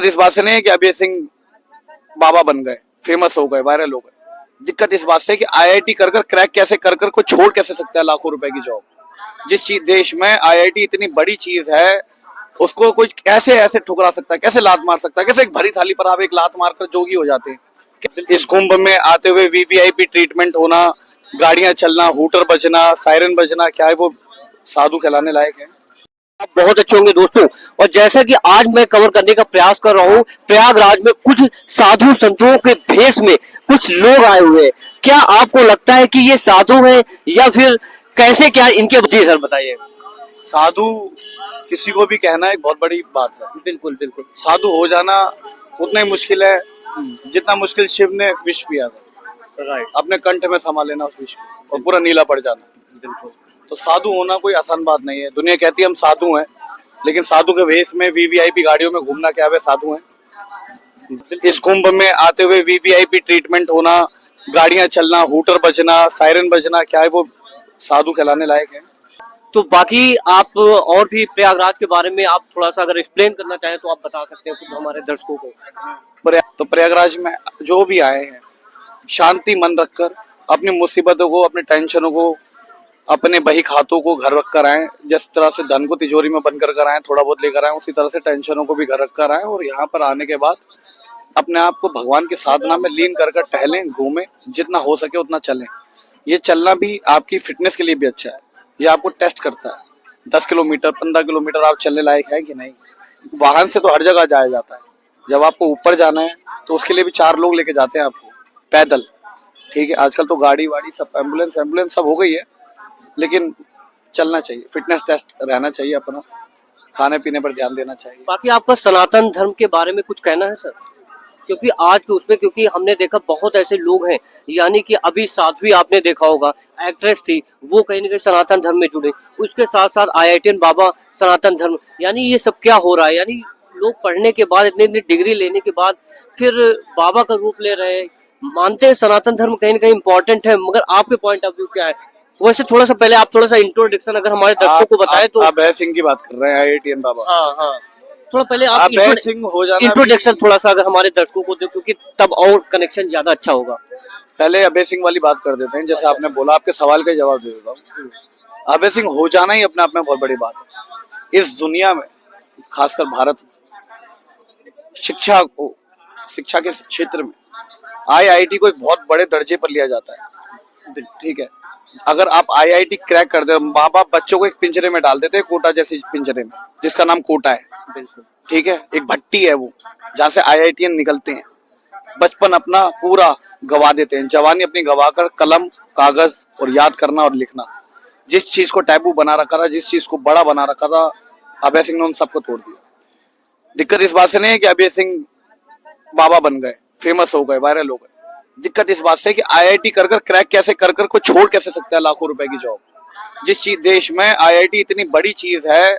इस बात से नहीं है कि अभय सिंह बाबा बन गए, फेमस हो गए, वायरल हो गए। दिक्कत इस बात से कि आईआईटी कर कर क्रैक कैसे कर कर को छोड़ कैसे सकता है लाखों रुपए की जॉब। जिस चीज देश में आईआईटी इतनी बड़ी चीज है, उसको कोई कैसे ऐसे ठुकरा सकता है, कैसे लात मार सकता है, कैसे एक भरी थाली पर आप एक लात मारकर जोगी हो जाते हैं। इस कुंभ में आते हुए वीवीआईपी ट्रीटमेंट होना, गाड़ियां चलना, हूटर बजना, सायरन बजना, क्या है वो साधु कहलाने लायक है? आप बहुत अच्छे होंगे दोस्तों। और जैसा कि आज मैं कवर करने का प्रयास कर रहा हूँ, प्रयागराज में कुछ साधु संतों के भेष में कुछ लोग आए हुए हैं। क्या आपको लगता है कि ये साधु हैं या फिर कैसे, क्या इनके? जी सर बताइए। साधु किसी को भी कहना एक बहुत बड़ी बात है। बिल्कुल बिल्कुल। साधु हो जाना उतना ही मुश्किल है जितना मुश्किल शिव ने विष पिया था। राइट। अपने कंठ में समा लेना उस विष को और पूरा नीला पड़ जाना। बिल्कुल। तो साधु होना कोई आसान बात नहीं है। दुनिया कहती है हम साधु हैं, लेकिन साधु के भेष में वीवीआईपी गाड़ियों में घूमना क्या वे साधु हैं? इस कुंभ में आते हुए वीवीआईपी ट्रीटमेंट होना, गाड़ियां चलना, हूटर बजना, सायरन बजना, क्या है वो साधु कहलाने लायक है? तो बाकी आप और भी प्रयागराज के बारे में आप थोड़ा सा अगर एक्सप्लेन करना चाहें तो आप बता सकते हैं कुछ हमारे दर्शकों को। तो प्रयागराज में जो भी आए हैं, शांति मन रखकर अपनी मुसीबतों को, अपने टेंशनों को, अपने बही खातों को घर रख कर आए। जिस तरह से धन को तिजोरी में बंद कर आए, थोड़ा बहुत लेकर आए, उसी तरह से टेंशनों को भी घर रख कर आए। और यहाँ पर आने के बाद अपने आप को भगवान की साधना में लीन कर टहलें, घूमें, जितना हो सके उतना चलें। ये चलना भी आपकी फिटनेस के लिए भी अच्छा है। ये आपको टेस्ट करता है 10 किलोमीटर 15 किलोमीटर आप चलने लायक है कि नहीं। वाहन से तो हर जगह जाया जाता है, जब आपको ऊपर जाना है तो उसके लिए भी 4 लोग लेके जाते हैं आपको पैदल। ठीक है, आजकल तो गाड़ी वाड़ी सब, एम्बुलेंस सब हो गई है, लेकिन चलना चाहिए, फिटनेस टेस्ट रहना चाहिए अपना, खाने पीने पर ध्यान देना चाहिए। बाकी आपका सनातन धर्म के बारे में कुछ कहना है सर? क्योंकि आज के उसमें, क्योंकि हमने देखा बहुत ऐसे लोग हैं, यानी कि अभी साध्वी आपने देखा होगा, एक्ट्रेस थी, वो कहीं ना कहीं सनातन धर्म में जुड़े। उसके साथ साथ आईआईटीएन बाबा सनातन धर्म, यानी ये सब क्या हो रहा है? यानी लोग पढ़ने के बाद, इतनी इतनी डिग्री लेने के बाद फिर बाबा का रूप ले रहे हैं। मानते हैं सनातन धर्म कहीं ना कहीं इम्पोर्टेंट है, मगर आपके पॉइंट ऑफ व्यू क्या है? वैसे थोड़ा सा पहले आप थोड़ा सा इंट्रोडक्शन अगर हमारे दर्शकों को बताएं तो। आप अभय सिंह की बात कर रहे हैं, आईआईटीएन बाबा। हाँ हाँ, थोड़ा पहले आप अभय सिंह हो जाना, इंट्रोडक्शन थोड़ा सा अगर हमारे दर्शकों को दो, क्योंकि तब और कनेक्शन ज्यादा अच्छा होगा। पहले अभय सिंह वाली बात कर देते हैं। जैसे आपने बोला, आपके सवाल का जवाब दे देता हूँ। अभय सिंह हो जाना ही अपने आप में बहुत बड़ी बात है। इस दुनिया में, खासकर भारत में, शिक्षा के क्षेत्र में आईआईटी को एक बहुत बड़े दर्जे पर लिया जाता है। ठीक है, अगर आप आईआईटी क्रैक कर दे, माँ बाप बच्चों को एक पिंजरे में डाल देते हैं, कोटा जैसे पिंजरे में, जिसका नाम कोटा है। बिल्कुल। ठीक है, एक भट्टी है वो, जहाँ से आईआईटीएन निकलते हैं। बचपन अपना पूरा गवा देते हैं, जवानी अपनी गवाकर कलम, कागज और याद करना और लिखना। जिस चीज को टैबू बना रखा था, जिस चीज को बड़ा बना रखा था, अभय सिंह ने उन सबको तोड़ दिया। दिक्कत इस बात से नहीं है कि अभय सिंह बाबा बन गए, फेमस हो गए, वायरल हो गए। दिक्कत इस बात से कि आईआईटी कर कर क्रैक कैसे कर कर को छोड़ कैसे सकता है लाखों रुपए की जॉब। जिस चीज देश में आईआईटी इतनी बड़ी चीज है,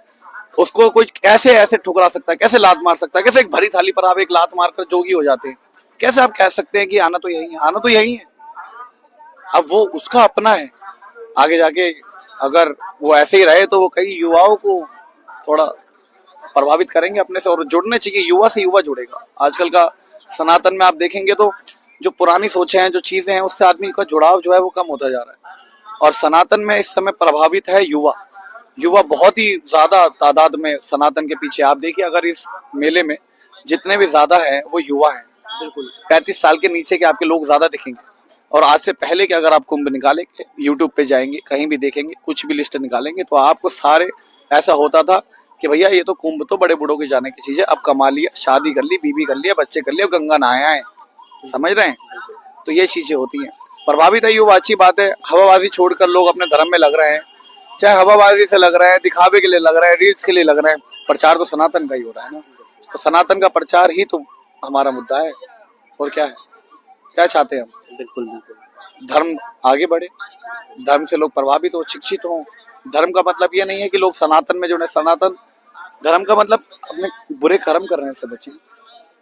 उसको कोई कैसे ऐसे ठुकरा सकता है, कैसे लात मार सकता है, कैसे एक भरी थाली पर आप एक लात मारकर जोगी हो जाते हैं। कैसे आप कह सकते हैं कि आना तो यही है? आना तो यही है। अब वो उसका अपना है, आगे जाके अगर वो ऐसे ही रहे तो वो कई युवाओं को थोड़ा प्रभावित करेंगे अपने से। और जुड़ने चाहिए, युवा से युवा जुड़ेगा। आजकल का सनातन में आप देखेंगे तो जो पुरानी सोचें हैं, जो चीजें हैं, उससे आदमी का जुड़ाव जो है वो कम होता जा रहा है। और सनातन में इस समय प्रभावित है युवा। युवा बहुत ही ज्यादा तादाद में सनातन के पीछे। आप देखिए, अगर इस मेले में जितने भी ज्यादा है वो युवा है। बिल्कुल। 35 साल के नीचे के आपके लोग ज्यादा दिखेंगे। और आज से पहले के अगर आप कुंभ निकालेंगे, यूट्यूब पे जाएंगे, कहीं भी देखेंगे, कुछ भी लिस्ट निकालेंगे, तो आपको सारे ऐसा होता था कि भैया ये तो कुंभ तो बड़े बूढ़ों की जाने की चीज है। अब कमा लिया, शादी कर ली, बीबी कर लिया, बच्चे कर लिए, गंगा नहाए आए। समझ रहे हैं? तो ये चीजें होती हैं। प्रभावित है युवा, अच्छी बात है। हवाबाजी छोड़कर लोग अपने धर्म में लग रहे हैं, चाहे हवाबाजी से लग रहे हैं, दिखावे के लिए लग रहे हैं, रील्स के लिए लग रहे हैं। प्रचार तो सनातन का ही हो रहा है ना। तो सनातन का प्रचार ही तो हमारा मुद्दा है। और क्या है, क्या चाहते हैं हम? बिल्कुल बिल्कुल। धर्म आगे बढ़े, धर्म से लोग प्रभावित हो, शिक्षित हो। धर्म का मतलब ये नहीं है कि लोग सनातन में जुड़े। सनातन धर्म का मतलब अपने बुरे कर्म करने से बचें,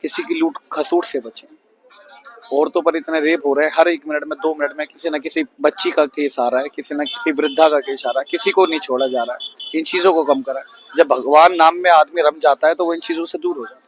किसी की लूट खसूट से बचें। औरतों पर इतने रेप हो रहे हैं, हर 1 मिनट में 2 मिनट में किसी न किसी बच्ची का केस आ रहा है, किसी न किसी वृद्धा का केस आ रहा है, किसी को नहीं छोड़ा जा रहा है। इन चीजों को कम करा। जब भगवान नाम में आदमी रम जाता है तो वो इन चीजों से दूर हो जाता है।